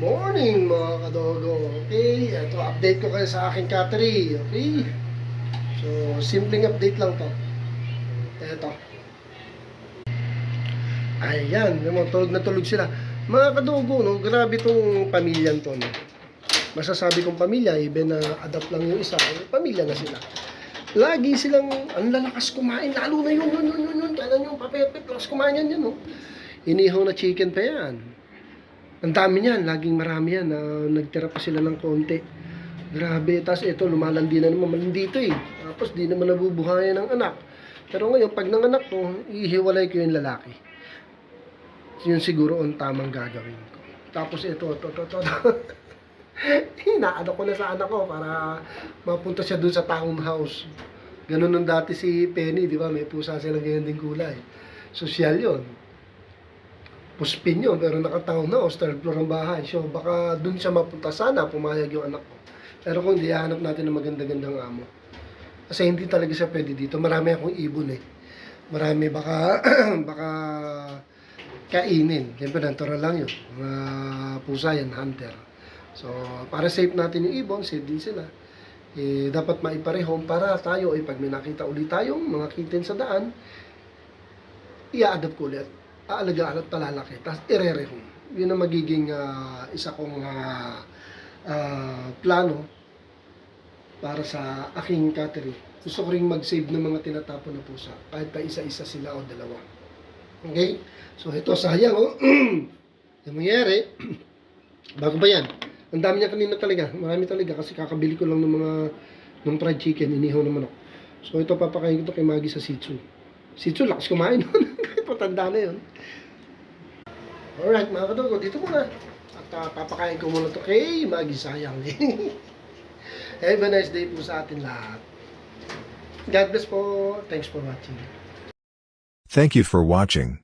morning mga kadogo. Okay, ito update ko kayo sa aking cattery. Okay, so simpleng update lang to. Ito, ayan, tulog na tulog sila mga kadogo, no? Grabe tong pamilyan to, no? Masasabi kong pamilya, even na adapt lang yung isa, pamilya na sila. Lagi silang ang lalakas kumain, lalo na yun. Kailan yung papepet, lakas kumain yan, no? Inihaw na chicken pa yan. Ang dami niyan, laging marami yan. Nagtira pa sila ng konti. Grabe, tapos ito, lumalandi na naman dito eh. Tapos di naman nabubuhayan ng anak. Pero ngayon, pag nanganak to, ihiwalay ko yung lalaki. Yun siguro ang tamang gagawin ko. Tapos ito. Hinaano ko na sa anak ko para mapunta siya dun sa townhouse. Ganun nung dati si Penny, di ba? May pusa silang ganyan din kulay. Sosyal yun. Puspin yun, pero nakataon na, third floor ang bahay. So, baka dun siya mapunta. Sana pumayag yung anak ko. Pero kung hindi, hanap natin ng maganda-gandang amo. Kasi hindi talaga siya pwede dito. Marami akong ibon eh. Marami, baka kainin. Siyempre, natural lang yun. Mga pusa yan, hunter. So, para safe natin yung ibon, safe din sila. Dapat maiparehome para tayo, pag may nakita ulit tayong mga kitten sa daan, i-adapt ko ulit. Aalagaan at palalaki, tapos irerehome. Yun ang magiging isa kong plano para sa aking cattery. Gusto ko rin mag-save ng mga tinatapon na pusa, kahit pa isa-isa sila o dalawa. Okay? So ito, sayang oh. Yung mangyari, bago pa yan, ang dami niya kanina talaga, marami talaga, kasi kakabili ko lang ng fried chicken, inihaw naman ako. So ito, papakain ko ito kay Maggie sa Shih Tzu. Shih Tzu, lakas kumain nun. Patanda na yun. Alright mga kadogo, dito muna. At papakain ko muna ito kay Maggie, sayang. Have a nice day po sa atin lahat. God bless po. Thanks for watching. Thank you for watching.